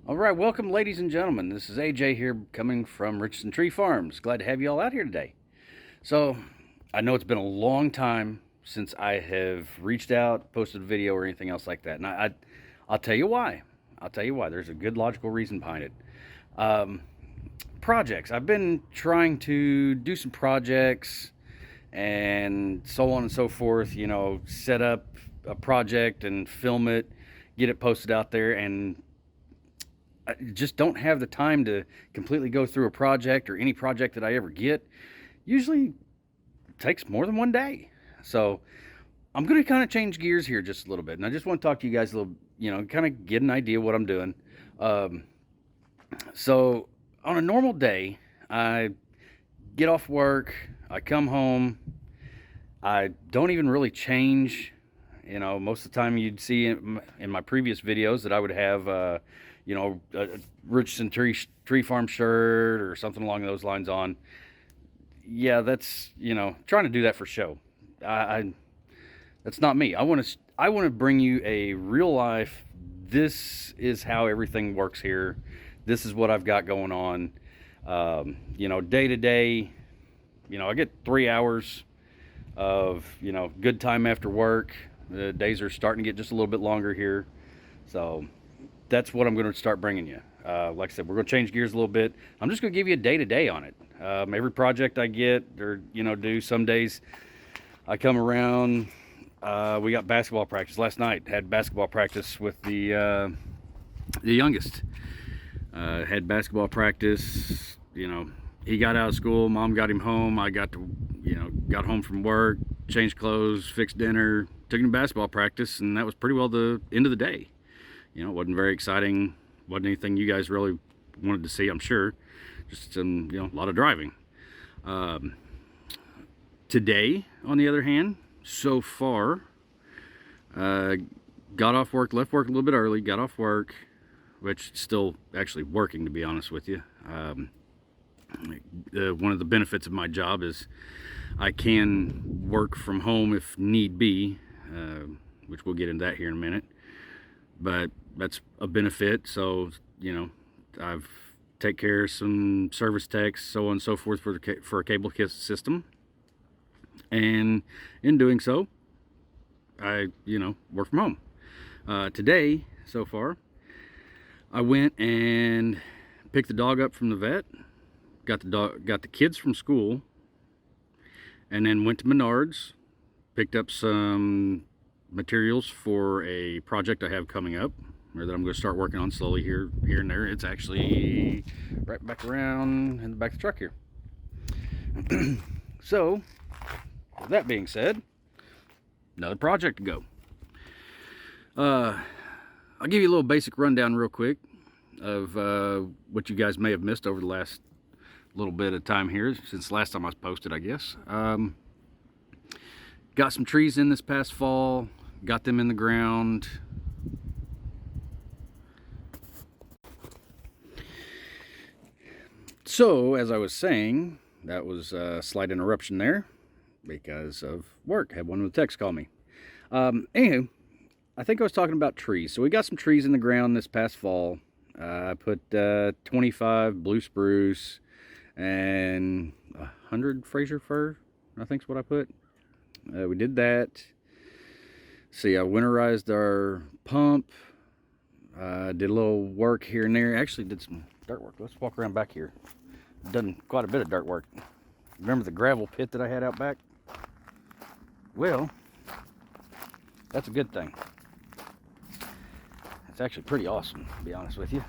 All right, welcome, ladies and gentlemen. This is AJ here, coming from Richardson Tree Farms. Glad to have you all out here today. So, I know it's been a long time since I have reached out, posted a video, or anything else like that, and I'll tell you why. I'll tell you why. There's a good logical reason behind it. Um, Projects. I've been trying to do some projects and so on and so forth. You know, set up a project and film it, get it posted out there, and I just don't have the time to completely go through a project or any project that I ever get. Usually takes more than one day. So I'm going to kind of change gears here just a little bit. And I just want to talk to you guys a little, kind of get an idea what I'm doing. Um, so on a normal day, I get off work, I come home, I don't even really change. Most of the time you'd see in my previous videos that I would have, a Richardson Tree Farm shirt or something along those lines on. Yeah, that's, trying to do that for show. I That's not me. I want to bring you a real life. This is how everything works here. This is what I've got going on. Day to day. I get 3 hours of good time after work. The days are starting to get just a little bit longer here, so that's what I'm going to start bringing you. Like I said, we're going to change gears a little bit. I'm just going to give you a day to day on it. Every project I get or do. Some days I come around. We got basketball practice last night. Had basketball practice with the youngest. Had basketball practice. He got out of school. Mom got him home. I got home from work, changed clothes, fixed dinner, took him to basketball practice, and that was pretty well the end of the day. It wasn't very exciting. Wasn't anything you guys really wanted to see, I'm sure. Just some, a lot of driving. Today, on the other hand, so far, got off work, left work a little bit early, got off work, which still actually working, to be honest with you. One of the benefits of my job is I can work from home if need be, which we'll get into that here in a minute. But that's a benefit. So I've take care of some service techs, so on and so forth for a cable system, and in doing so, I work from home. Today, so far, I went and picked the dog up from the vet. Got the kids from school, and then went to Menards, picked up some materials for a project I have coming up, or that I'm going to start working on slowly here and there. It's actually right back around in the back of the truck here. So, with that being said, another project to go. I'll give you a little basic rundown real quick of what you guys may have missed over the last little bit of time here, since last time I was posted, I guess. Got some trees in this past fall, got them in the ground. So, as I was saying, that was a slight interruption there because of work. I had one of the techs call me. Anywho, I think I was talking about trees. So we got some trees in the ground this past fall. I put 25 blue spruce and 100 Fraser fir, I think is what I put. We did that. See, I winterized our pump. Did a little work here and there. Actually did some dirt work. Let's walk around back here. Done quite a bit of dirt work. Remember the gravel pit that I had out back? Well, that's a good thing. It's actually pretty awesome, to be honest with you.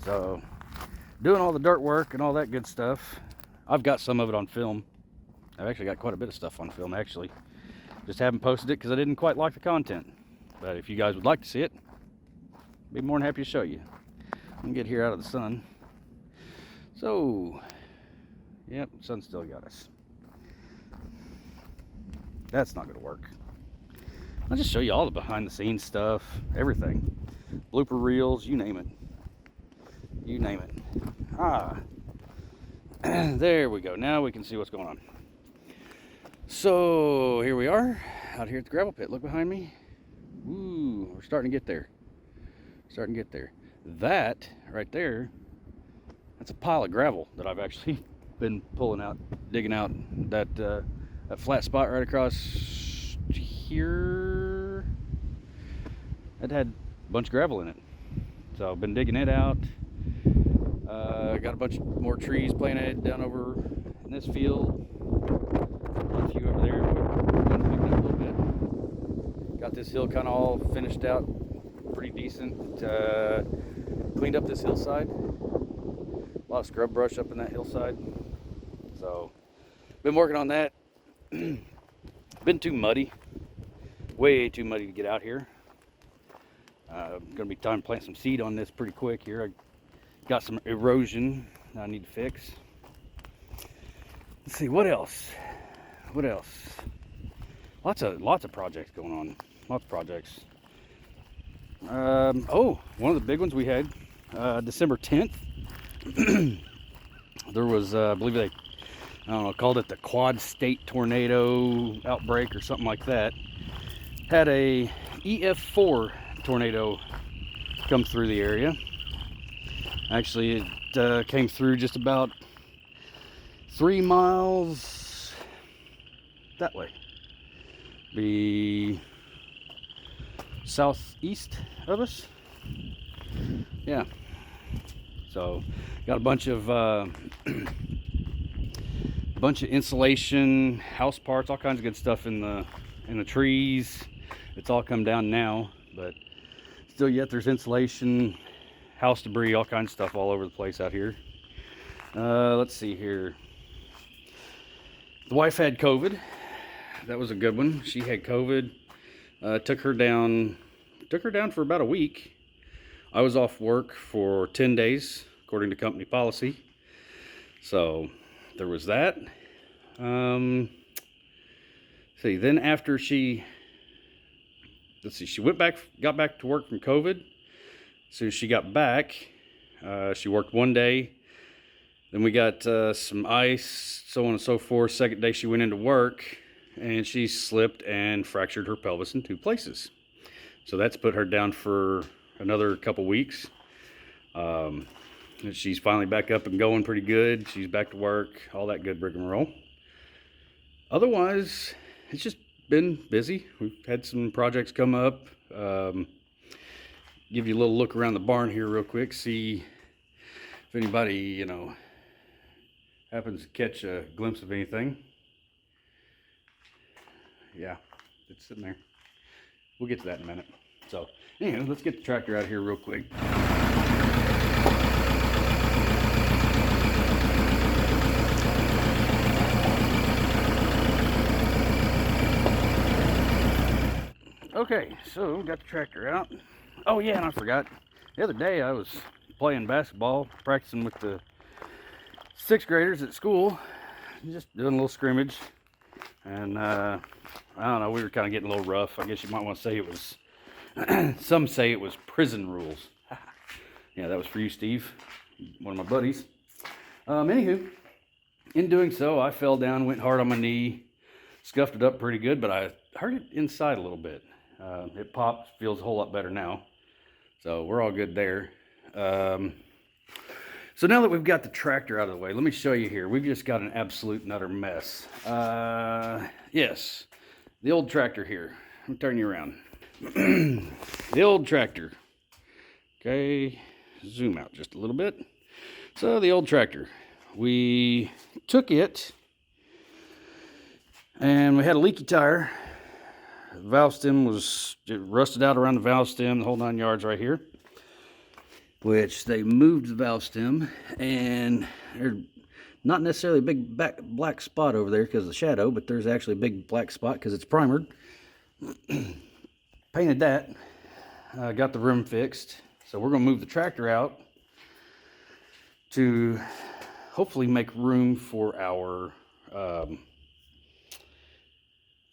So, doing all the dirt work and all that good stuff. I've got some of it on film. I've actually got quite a bit of stuff on film, actually. Just haven't posted it because I didn't quite like the content. But if you guys would like to see it, I'd be more than happy to show you. I'm gonna get here out of the sun. So, yep, sun still got us. That's not gonna work. I'll just show you all the behind the scenes stuff, everything. Blooper reels, you name it. You name it. There we go. Now we can see what's going on. So here we are out here at the gravel pit. Look behind me. Ooh, we're Starting to get there. Starting to get there. That right there, that's a pile of gravel that I've actually been pulling out, digging out. That flat spot right across here, that had a bunch of gravel in it. So I've been digging it out. Got a bunch more trees planted down over in this field. A few over there. Wind picking up a little bit. Got this hill kind of all finished out, pretty decent. Cleaned up this hillside. A lot of scrub brush up in that hillside. So, been working on that. Been too muddy. Way too muddy to get out here. Gonna be time to plant some seed on this pretty quick here. I got some erosion I need to fix. Let's see, what else? What else? Lots of projects going on. Lots of projects. Oh, one of the big ones we had, December 10th. There was, I believe I don't know, called it the Quad State Tornado outbreak or something like that. Had a EF4 tornado come through the area. Actually, it came through just about 3 miles that way. Be southeast of us. Yeah. So got a bunch of insulation, house parts, all kinds of good stuff in the trees. It's all come down now, but still yet there's insulation, house debris, all kinds of stuff all over the place out here. Let's see here. The wife had COVID. That was a good one. She had COVID. Took her down for about a week. I was off work for 10 days, according to company policy. So there was that. See, then after she got back to work from COVID. So she got back, she worked one day. Then we got some ice, so on and so forth. Second day she went into work, and she slipped and fractured her pelvis in 2 places. So that's put her down for another couple weeks. She's finally back up and going pretty good. She's back to work, all that good rigmarole. Otherwise, it's just been busy. We've had some projects come up. Give you a little look around the barn here real quick, see if anybody, happens to catch a glimpse of anything. Yeah, it's sitting there. We'll get to that in a minute. So, anyway, let's get the tractor out of here real quick. Okay, so got the tractor out. Oh yeah, and I forgot. The other day I was playing basketball, practicing with the 6th graders at school, just doing a little scrimmage. And I don't know, we were kind of getting a little rough. I guess you might want to say it was, some say it was prison rules. Yeah, that was for you, Steve, one of my buddies. Anywho, in doing so, I fell down, went hard on my knee, scuffed it up pretty good, but I hurt it inside a little bit. It popped, feels a whole lot better now. So we're all good there. So now that we've got the tractor out of the way, let me show you here. We've just got an absolute and utter mess. Yes, the old tractor here. Let me turn you around. The old tractor. Okay, zoom out just a little bit. So the old tractor, we took it and we had a leaky tire. The valve stem was rusted out around the valve stem, the whole 9 yards right here. Which they moved the valve stem, and there's not necessarily a big black spot over there because of the shadow, but there's actually a big black spot because it's primered. Painted that, got the room fixed. So we're going to move the tractor out to hopefully make room for our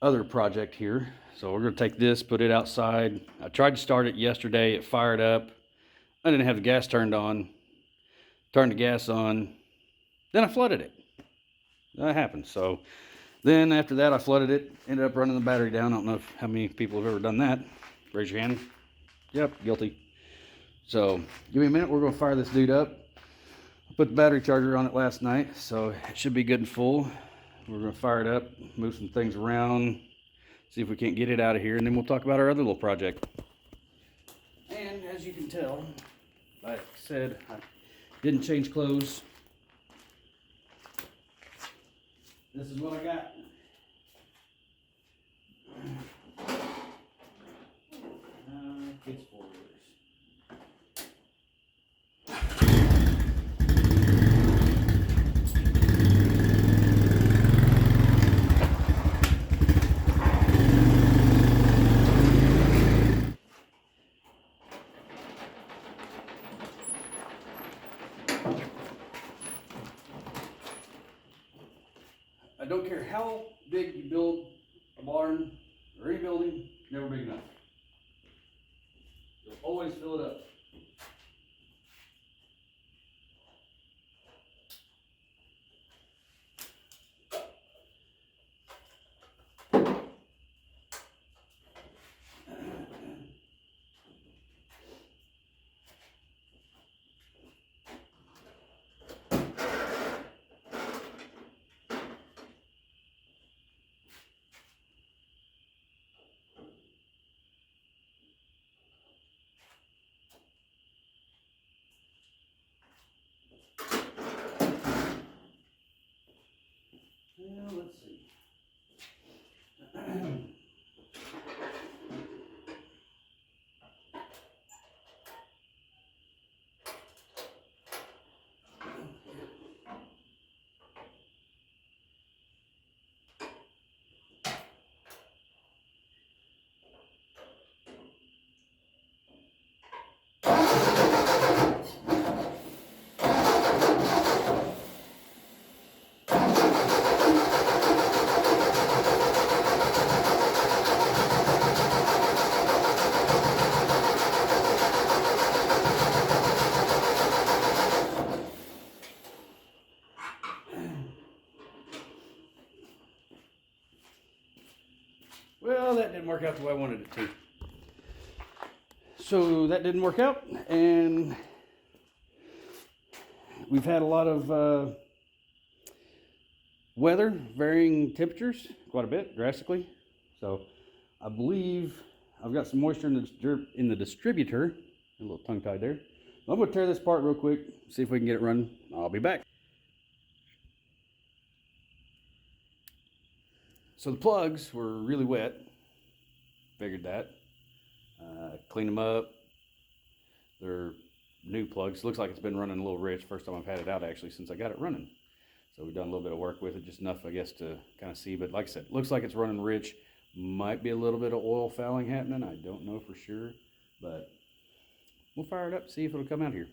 other project here. So we're going to take this, put it outside. I tried to start it yesterday, it fired up. I didn't have the gas turned on, turned the gas on, then I flooded it. That happened. So then after that I flooded it, ended up running the battery down. I don't know how many people have ever done that. Raise your hand. Yep, guilty. So give me a minute. We're going to fire this dude up. I put the battery charger on it last night, so it should be good and full. We're going to fire it up, move some things around, see if we can't get it out of here, and then we'll talk about our other little project. And as you can tell, like I said, I didn't change clothes. This is what I got. Kids 4-wheelers. I don't care how big you build a barn or any building, never big enough. You'll always fill it up. Well, let's see. Well, that didn't work out the way I wanted it to. So that didn't work out, and we've had a lot of weather, varying temperatures, quite a bit, drastically. So I believe I've got some moisture in the distributor. A little tongue-tied there. I'm going to tear this apart real quick, see if we can get it running. I'll be back. So the plugs were really wet. Figured that. Clean them up. They're new plugs. Looks like it's been running a little rich. First time I've had it out actually since I got it running. So we've done a little bit of work with it, just enough I guess to kind of see. But like I said, looks like it's running rich. Might be a little bit of oil fouling happening. I don't know for sure, but we'll fire it up, see if it'll come out here.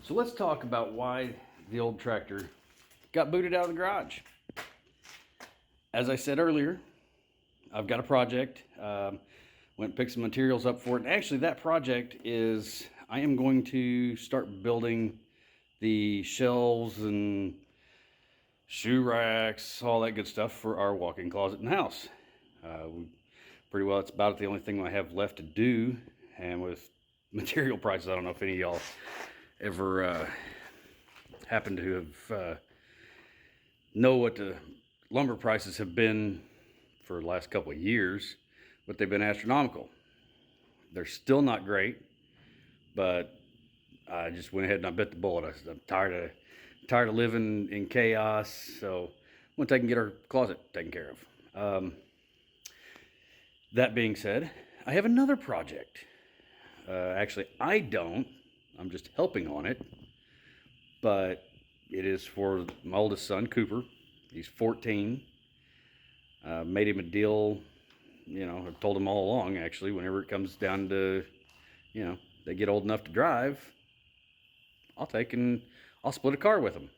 So let's talk about why the old tractor got booted out of the garage. As I said earlier, I've got a project. Went and picked some materials up for it. And actually, that project is I am going to start building the shelves and shoe racks, all that good stuff for our walk-in closet and house. pretty well. It's about the only thing I have left to do. And with material prices, I don't know if any of y'all ever happen to have know what the lumber prices have been for the last couple of years, but they've been astronomical. They're still not great, but I just went ahead and I bit the bullet. I'm tired of living in chaos, so once I can get our closet taken care of. That being said, I have another project. Actually, I'm just helping on it, but it is for my oldest son, Cooper. He's 14. Made him a deal, I've told him all along, actually, whenever it comes down to, they get old enough to drive, I'll split a car with them.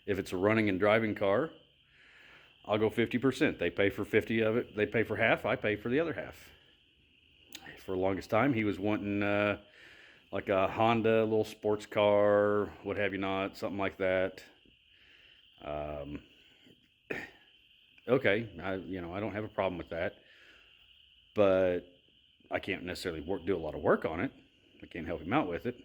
If it's a running and driving car, I'll go 50%. They pay for 50 of it. They pay for half. I pay for the other half. For the longest time, he was wanting like a Honda little sports car, what have you not, something like that. Okay, I don't have a problem with that, but I can't necessarily do a lot of work on it. I can't help him out with it.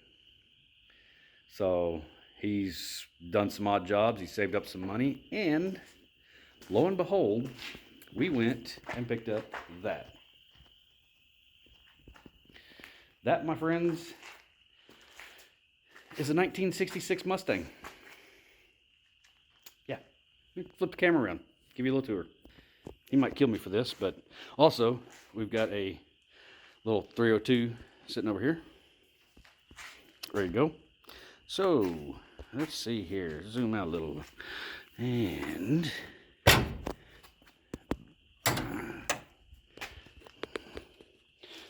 So he's done some odd jobs. He saved up some money, and lo and behold, we went and picked up that. That, my friends, is a 1966 Mustang. Yeah, flip the camera around, give you a little tour. He might kill me for this, but also we've got a little 302 sitting over here, ready to go. So let's see here, zoom out a little, and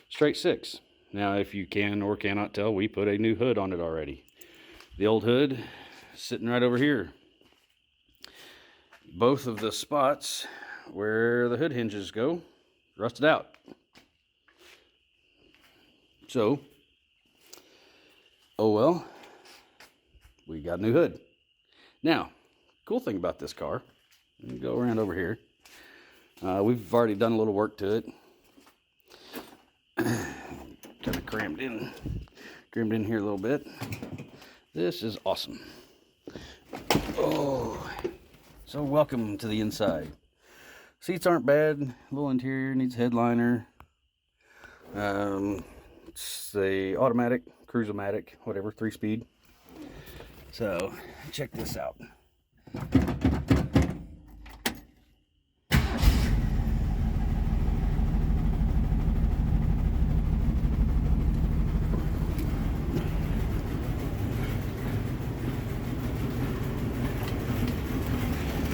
straight six. Now, if you can or cannot tell, we put a new hood on it already. The old hood sitting right over here. Both of the spots where the hood hinges go rusted out. So, oh well, we got a new hood. Now, cool thing about this car, let me go around over here. We've already done a little work to it. Kind of crammed in here a little bit. This is awesome. Oh, so welcome to the inside. Seats aren't bad. Little interior, needs a headliner. It's the automatic, cruise-o-matic, whatever, 3-speed. So check this out.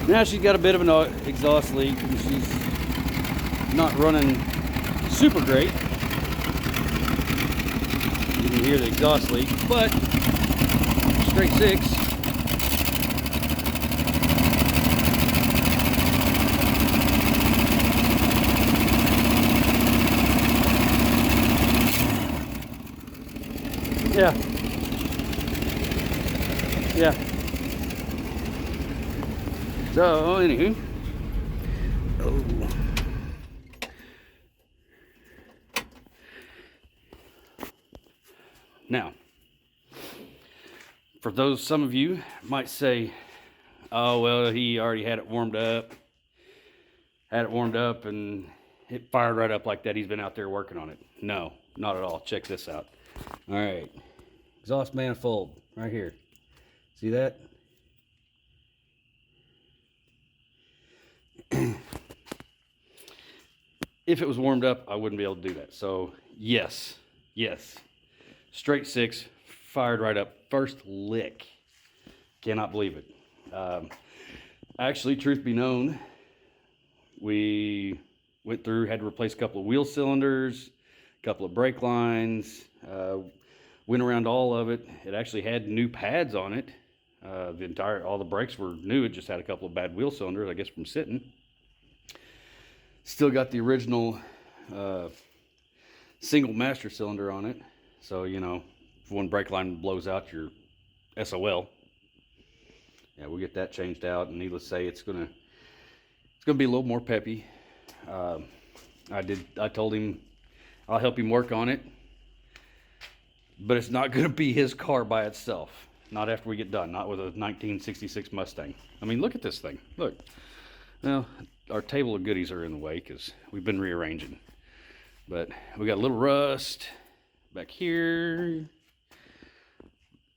Now she's got a bit of an exhaust leak, and she's not running super great. You can hear the exhaust leak, but straight six. Yeah. So, anywho, now, for those, some of you might say, oh, well, he already had it warmed up, and it fired right up like that. He's been out there working on it. No, not at all. Check this out. All right, exhaust manifold right here. See that? If it was warmed up, I wouldn't be able to do that. So yes, straight six, fired right up, first lick. Cannot believe it. Actually, truth be known, we went through, had to replace a couple of wheel cylinders, a couple of brake lines, went around all of it. It actually had new pads on it. All the brakes were new. It just had a couple of bad wheel cylinders, I guess, from sitting. Still got the original single master cylinder on it. So, if one brake line blows out, you're SOL. Yeah, we'll get that changed out, and needless to say, it's gonna be a little more peppy. I told him I'll help him work on it, but it's not going to be his car by itself. Not after we get done. Not with a 1966 Mustang. I mean, look at this thing. Look. Well, our table of goodies are in the way because we've been rearranging. But we got a little rust back here.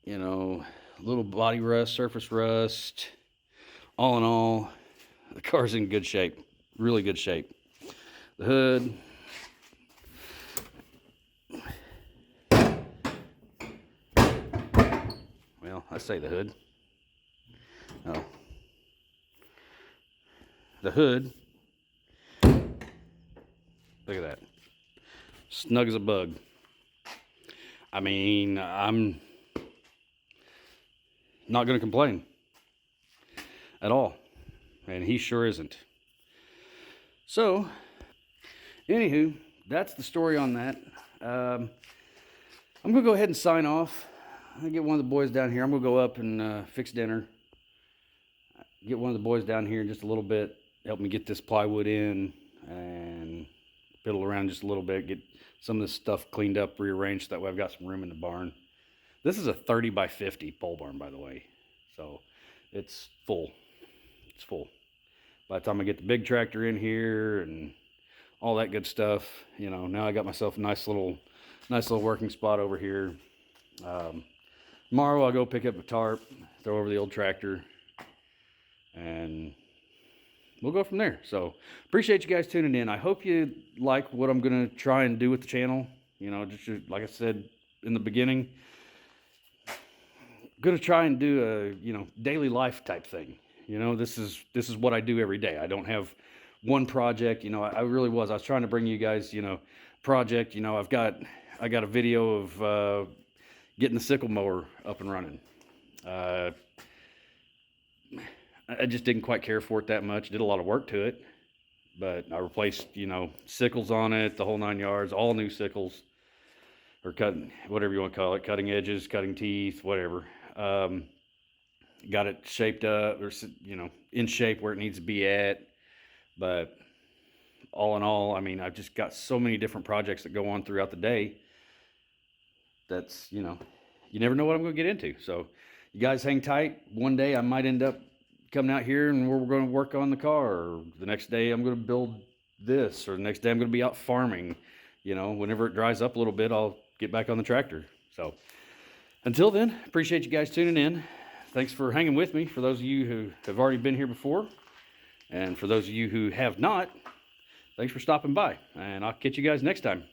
You know, a little body rust, surface rust. All in all, the car's in good shape. Really good shape. The hood. Well, I say the hood. Oh. The hood. Look at that. Snug as a bug. I mean, I'm not going to complain at all. And he sure isn't. So, anywho, that's the story on that. I'm going to go ahead and sign off. I'll get one of the boys down here. I'm going to go up and fix dinner. Get one of the boys down here in just a little bit. Help me get this plywood in and fiddle around just a little bit. Get some of this stuff cleaned up, rearranged. That way I've got some room in the barn. This is a 30 by 50 pole barn, by the way. So it's full. It's full. By the time I get the big tractor in here and all that good stuff, you know, now I got myself a nice little working spot over here. Tomorrow I'll go pick up a tarp, throw over the old tractor, and we'll go from there. So appreciate you guys tuning in. I hope you like what I'm going to try and do with the channel. You know, just like I said in the beginning, I'm going to try and do a, you know, daily life type thing. You know, this is what I do every day. I don't have one project. You know, I was trying to bring you guys, you know, project. You know, I got a video of getting the sickle mower up and running. I just didn't quite care for it that much. Did a lot of work to it, but I replaced, you know, sickles on it, the whole 9 yards, all new sickles, or cutting, whatever you want to call it, cutting edges, cutting teeth, whatever. Got it shaped up, or, you know, in shape where it needs to be at. But all in all, I mean, I've just got so many different projects that go on throughout the day. That's, you know, you never know what I'm going to get into. So you guys hang tight. One day I might end up coming out here and we're going to work on the car, or the next day I'm going to build this, or the next day I'm going to be out farming. You know, whenever it dries up a little bit, I'll get back on the tractor. So until then, appreciate you guys tuning in. Thanks for hanging with me. For those of you who have already been here before, and for those of you who have not, thanks for stopping by, and I'll catch you guys next time.